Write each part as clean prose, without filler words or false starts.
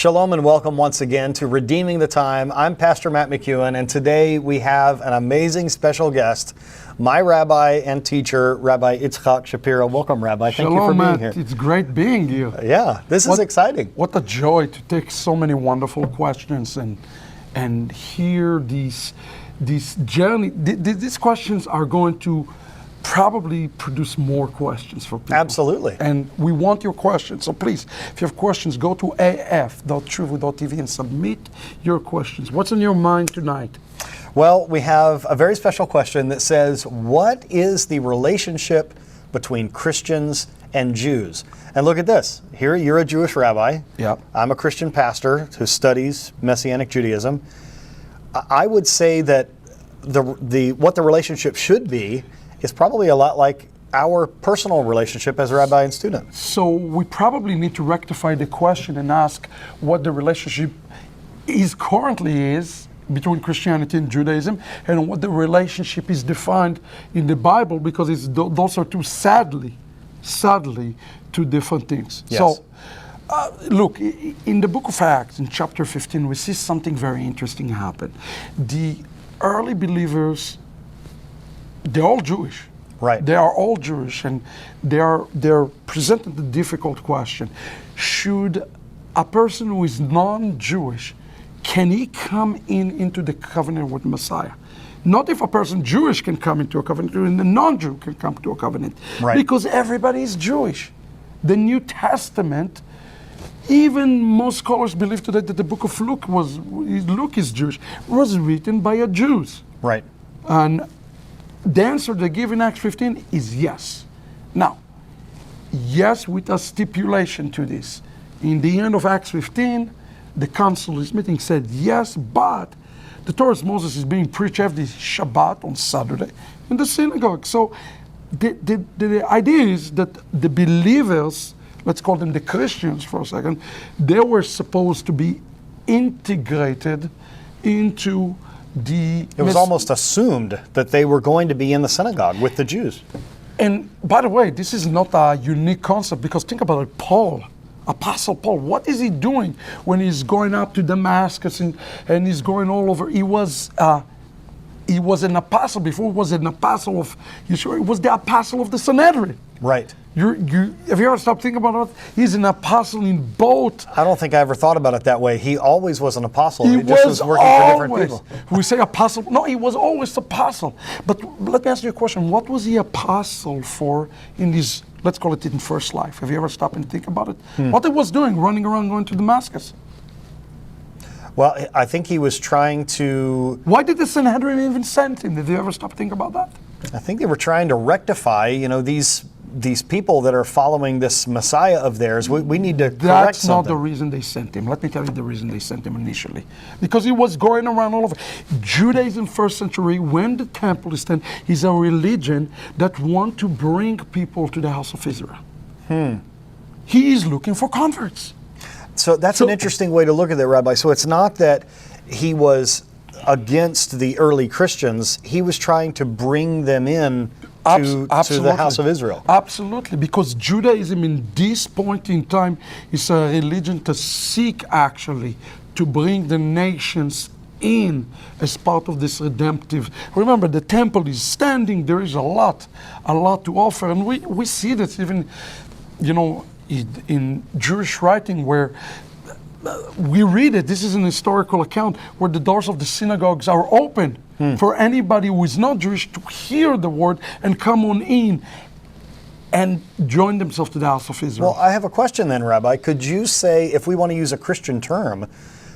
Shalom and welcome once again to Redeeming the Time. I'm Pastor Matt McEwen, and today we have an amazing special guest, my rabbi and teacher, Rabbi Yitzchak Shapiro. Welcome, Rabbi. Thank you for being here. It's great being here. Yeah, this is exciting. What a joy to take so many wonderful questions and hear these journey. These questions are going to probably produce more questions for people. Absolutely. And we want your questions. So please, if you have questions, go to af.shuvu.tv and submit your questions. What's on your mind tonight? Well, we have a very special question that says, what is the relationship between Christians and Jews? And look at this. Here, you're a Jewish rabbi. Yeah. I'm a Christian pastor who studies Messianic Judaism. I would say that what the relationship should be is probably a lot like our personal relationship as a rabbi and student. So we probably need to rectify the question and ask what the relationship currently is between Christianity and Judaism, and what the relationship is defined in the Bible, because those are two, sadly, two different things. Yes. So, look, in the book of Acts, in chapter 15, we see something very interesting happen. The early believers, they're all Jewish. Right. They are all Jewish, and they're presented the difficult question: should a person who is non-Jewish, can he come into the covenant with Messiah? Not if a person Jewish can come into a covenant, and a non-Jew can come to a covenant. Right. Because everybody is Jewish. The New Testament, even most scholars believe today that the book of Luke is Jewish, was written by a Jews. Right. And the answer they give in Acts 15 is yes. Now, yes, with a stipulation to this. In the end of Acts 15, the council is meeting, said yes, but the Torah of Moses is being preached every Shabbat on Saturday in the synagogue. So the idea is that the believers, let's call them the Christians for a second, they were supposed to be integrated into it was almost assumed that they were going to be in the synagogue with the Jews. And by the way, this is not a unique concept, because think about it, Paul, Apostle Paul, what is he doing when he's going up to Damascus and he's going all over? He was an apostle. Before he was an apostle of Yeshua, he was the apostle of the Sanhedrin. Right. Have you ever stopped thinking about it? He's an apostle in both. I don't think I ever thought about it that way. He always was an apostle. He just was working for different people. We say apostle. No, he was always apostle. But let me ask you a question. What was he apostle for in his, let's call it in first life? Have you ever stopped and think about it? What he was doing, running around going to Damascus? Well, I think he was trying to... Why did the Sanhedrin even send him? Did you ever stop to think about that? I think they were trying to rectify, these people that are following this Messiah of theirs. We need to correct That's something. not the reason they sent him. Let me tell you the reason they sent him initially. Because he was going around all over. Judaism, first century, when the temple is standing, is a religion that wants to bring people to the house of Israel. He is looking for converts. So that's an interesting way to look at it, Rabbi. So it's not that he was against the early Christians. He was trying to bring them in to the house of Israel. Absolutely, because Judaism in this point in time is a religion to seek actually to bring the nations in as part of this redemptive. Remember, the temple is standing, there is a lot to offer, and we see this even, in Jewish writing where we read it. This is an historical account where the doors of the synagogues are open for anybody who is not Jewish to hear the word and come on in and join themselves to the house of Israel. Well, I have a question then, Rabbi. Could you say, if we want to use a Christian term,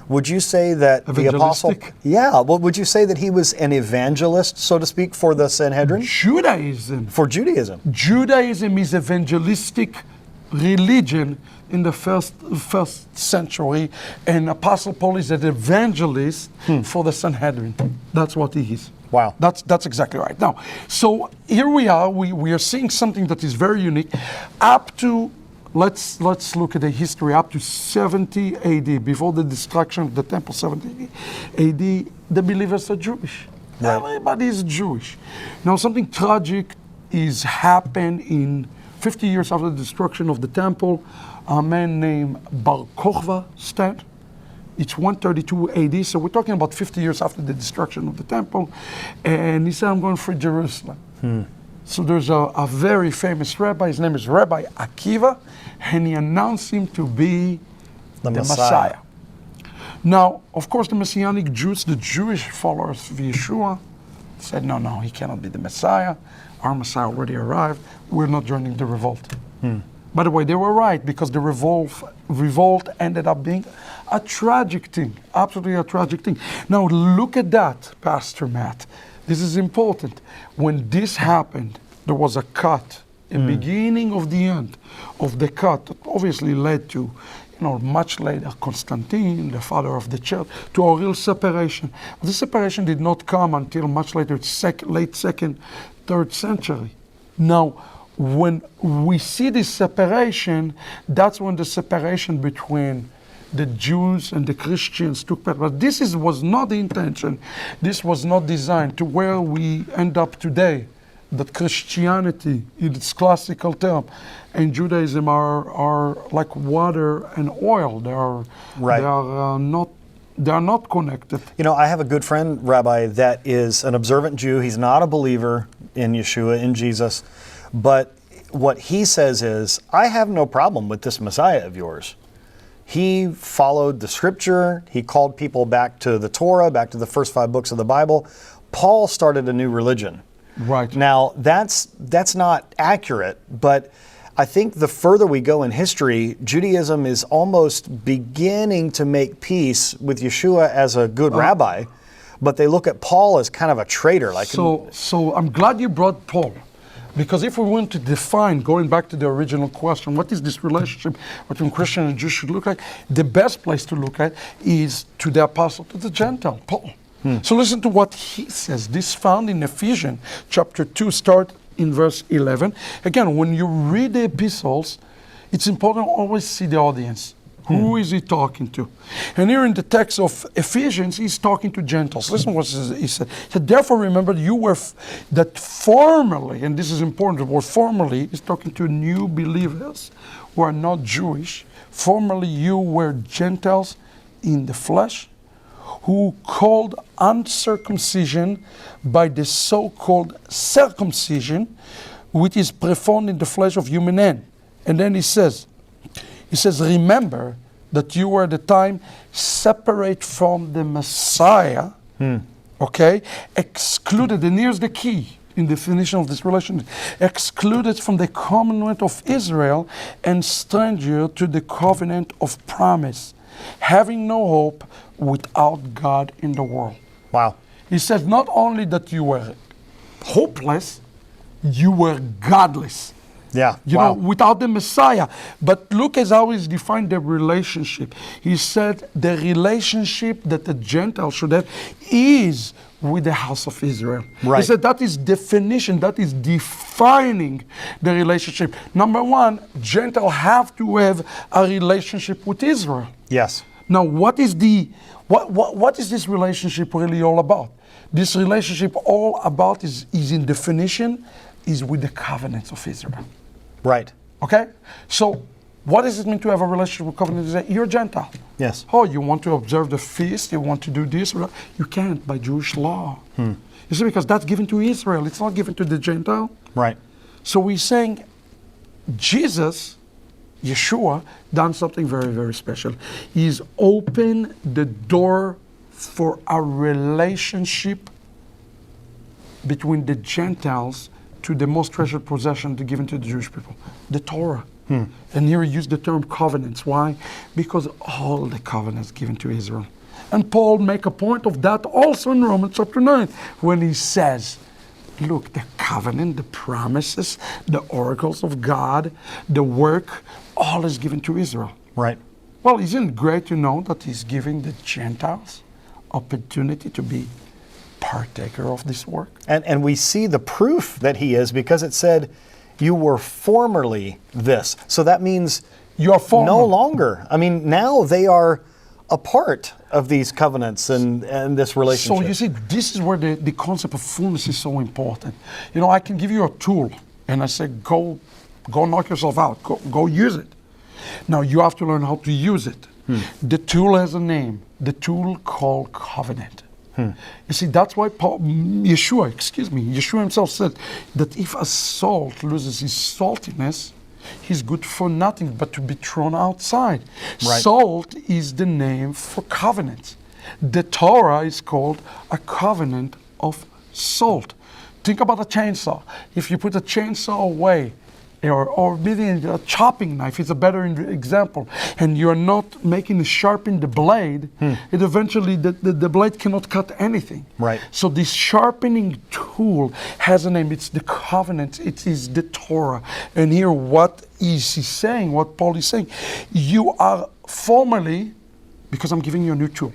would you say that the apostle... Yeah, well, would you say that he was an evangelist, so to speak, for the Sanhedrin? Judaism. For Judaism. Judaism is evangelistic religion in the first century, and Apostle Paul is an evangelist for the Sanhedrin. That's what he is. Wow. That's exactly right. Now, so here we are. We are seeing something that is very unique. Up to, let's look at the history, up to 70 AD, before the destruction of the temple, 70 AD, the believers are Jewish. Right. Everybody is Jewish. Now, something tragic is happened in 50 years after the destruction of the temple. A man named Bar Kokhba It's 132 AD, so we're talking about 50 years after the destruction of the temple. And he said, I'm going for Jerusalem. So there's a very famous rabbi, his name is Rabbi Akiva, and he announced him to be the Messiah. Now, of course, the Messianic Jews, the Jewish followers of Yeshua, said, no, he cannot be the Messiah. Our Messiah already arrived. We're not joining the revolt. By the way, they were right, because the revolt ended up being a tragic thing, absolutely a tragic thing. Now, look at that, Pastor Matt. This is important. When this happened, there was a cut, a beginning of the end of the cut that obviously led to, much later, Constantine, the father of the church, to a real separation. But this separation did not come until much later, late 2nd, 3rd century. Now, when we see this separation, that's when the separation between the Jews and the Christians took place. But this was not the intention. This was not designed to where we end up today, that Christianity, in its classical term, and Judaism are like water and oil. They are not connected. I have a good friend, Rabbi, that is an observant Jew. He's not a believer in Yeshua, in Jesus. But what he says is, I have no problem with this Messiah of yours. He followed the scripture. He called people back to the Torah, back to the first 5 books of the Bible. Paul started a new religion. Right. Now, that's not accurate, but I think the further we go in history, Judaism is almost beginning to make peace with Yeshua as a good rabbi, but they look at Paul as kind of a traitor. So I'm glad you brought Paul. Because if we want to define, going back to the original question, what is this relationship between Christian and Jew should look like, the best place to look at is to the apostle, to the Gentile, Paul. So listen to what he says. This found in Ephesians chapter 2, start in verse 11. Again, when you read the epistles, it's important to always see the audience. Who is he talking to? And here in the text of Ephesians, he's talking to Gentiles. Listen what he said. He said, therefore remember you were that formerly, and this is important, the word formerly is talking to new believers who are not Jewish. Formerly you were Gentiles in the flesh, who called uncircumcision by the so-called circumcision, which is performed in the flesh of human hand. And then he says, remember that you were at the time separate from the Messiah, okay? Excluded, and here's the key in definition of this relationship, excluded from the commonwealth of Israel and stranger to the covenant of promise, having no hope without God in the world. Wow. He says not only that you were hopeless, you were godless. Yeah. Without the Messiah. But look at how he's defined the relationship. He said the relationship that the Gentile should have is with the house of Israel. Right. He said that is definition, that is defining the relationship. Number one, Gentiles have to have a relationship with Israel. Yes. Now, what is this relationship really all about? This relationship all about is in definition, is with the covenants of Israel. Right. Okay? So, what does it mean to have a relationship with covenants? You're a Gentile. Yes. Oh, you want to observe the feast, you want to do this, you can't by Jewish law. You see, because that's given to Israel, it's not given to the Gentile. Right. So we're saying Jesus, Yeshua, done something very, very special. He's opened the door for a relationship between the Gentiles to the most treasured possession given to the Jewish people, the Torah. And here he used the term covenants. Why? Because all the covenants given to Israel. And Paul make a point of that also in Romans chapter 9, when he says, look, the covenant, the promises, the oracles of God, the work, all is given to Israel. Right. Well, isn't it great to know that he's giving the Gentiles opportunity to be partaker of this work? And we see the proof that he is, because it said, you were formerly this. So that means you are no longer. I mean, now they are a part of these covenants and this relationship. So you see, this is where the concept of fullness is so important. I can give you a tool and I say, go knock yourself out, go use it. Now you have to learn how to use it. The tool has a name. The tool called covenant. You see, that's why Yeshua himself said that if a salt loses his saltiness, he's good for nothing but to be thrown outside. Right. Salt is the name for covenant. The Torah is called a covenant of salt. Think about a chainsaw. If you put a chainsaw away, or maybe a chopping knife is a better example, and you're not making sharpen the blade, it eventually, the blade cannot cut anything. Right. So this sharpening tool has a name. It's the covenant. It is the Torah. And here what is he saying, what Paul is saying? You are formally, because I'm giving you a new tool,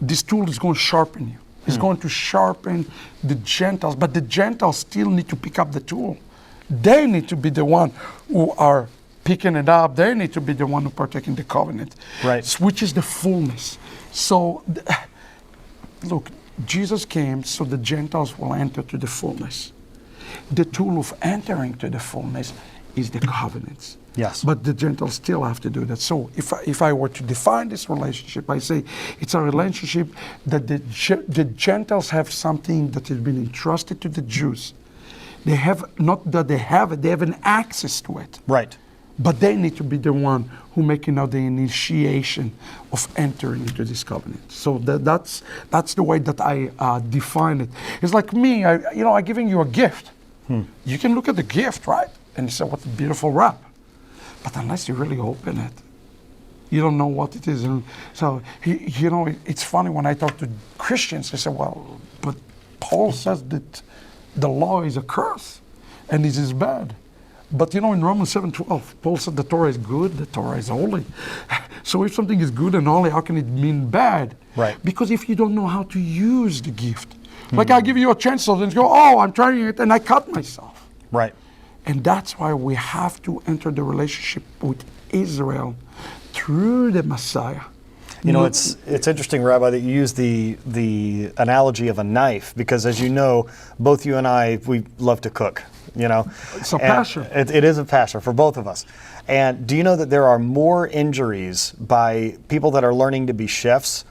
this tool is going to sharpen you. It's going to sharpen the Gentiles, but the Gentiles still need to pick up the tool. They need to be the one who are picking it up. They need to be the one who partake in the covenant, right? Which is the fullness. So, look, Jesus came so the Gentiles will enter to the fullness. The tool of entering to the fullness is the covenants. Yes. But the Gentiles still have to do that. So if I were to define this relationship, I say it's a relationship that the Gentiles have something that has been entrusted to the Jews. They have, not that they have it, they have an access to it. Right. But they need to be the one who making now the initiation of entering into this covenant. So that's the way that I define it. It's like me, I'm giving you a gift. You can look at the gift, right? And you say, what a beautiful wrap. But unless you really open it, you don't know what it is. And so, it's funny when I talk to Christians, they say, well, but Paul says that the law is a curse and it is bad. But in Romans 7:12, Paul said the Torah is good, the Torah is holy. So if something is good and holy, how can it mean bad? Right. Because if you don't know how to use the gift, like I give you a chainsaw and you go, oh, I'm trying it and I cut myself. Right. And that's why we have to enter the relationship with Israel through the Messiah. It's interesting, Rabbi, that you use the analogy of a knife, because as you know, both you and I, we love to cook, It's a passion. It is a passion for both of us. And do you know that there are more injuries by people that are learning to be chefs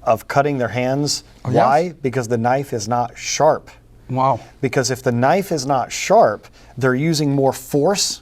of cutting their hands? Oh, Why? yes? Because the knife is not sharp. Wow. Because if the knife is not sharp, they're using more force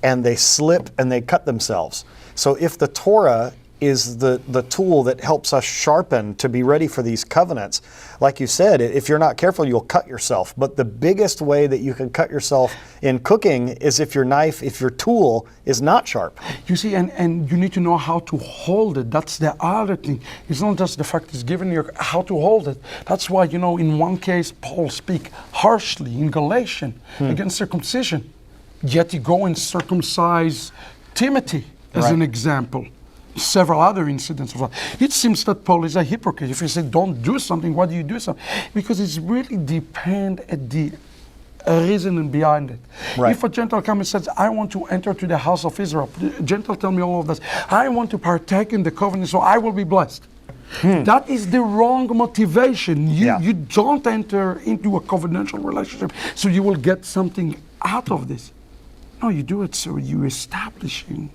and they slip and they cut themselves. So if the Torah is the tool that helps us sharpen to be ready for these covenants, like you said, if you're not careful, you'll cut yourself. But the biggest way that you can cut yourself in cooking is if your tool is not sharp. You see, and you need to know how to hold it. That's the other thing. It's not just the fact it's giving you how to hold it. That's why, in one case, Paul speak harshly in Galatians against circumcision. Yet he go and circumcise Timothy as an example. Several other incidents of that. It seems that Paul is a hypocrite. If you say don't do something, why do you do something? Because it's really depend at the reasoning behind it. Right. If a Gentile comes and says, I want to enter to the house of Israel, the Gentile tell me all of this, I want to partake in the covenant so I will be blessed. That is the wrong motivation. You don't enter into a covenantal relationship so you will get something out of this. No, you do it so you establishing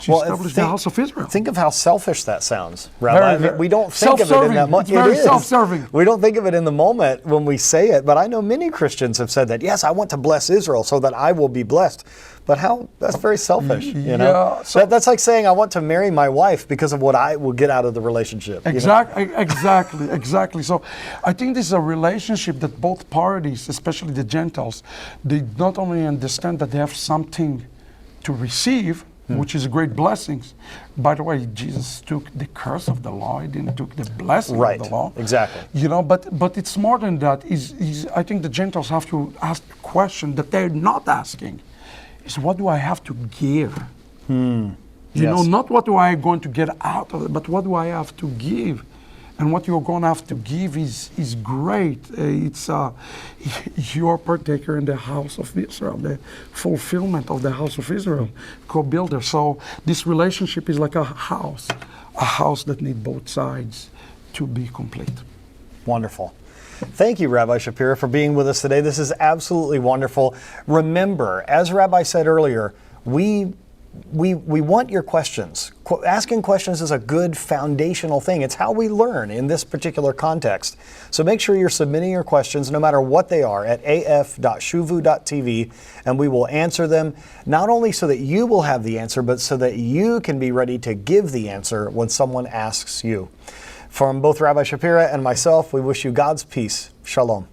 the house of Israel. Think of how selfish that sounds, Rabbi. We don't think of it in that moment. It's very self-serving. We don't think of it in the moment when we say it, but I know many Christians have said that, yes, I want to bless Israel so that I will be blessed. But that's very selfish, Yeah, so that's like saying I want to marry my wife because of what I will get out of the relationship. Exactly. So I think this is a relationship that both parties, especially the Gentiles, they not only understand that they have something to receive, which is great blessings. By the way, Jesus took the curse of the law. He didn't took the blessing of the law. Exactly. But it's more than that. I think the Gentiles have to ask the question that they're not asking. Is what do I have to give? Not what do I going to get out of it, but what do I have to give? And what you're going to have to give is great. It's your partaker in the house of Israel, the fulfillment of the house of Israel, co-builder. So this relationship is like a house that needs both sides to be complete. Wonderful. Thank you, Rabbi Shapira, for being with us today. This is absolutely wonderful. Remember, as Rabbi said earlier, we we want your questions. Asking questions is a good foundational thing. It's how we learn in this particular context. So make sure you're submitting your questions, no matter what they are, at af.shuvu.tv, and we will answer them, not only so that you will have the answer, but so that you can be ready to give the answer when someone asks you. From both Rabbi Shapira and myself, we wish you God's peace. Shalom.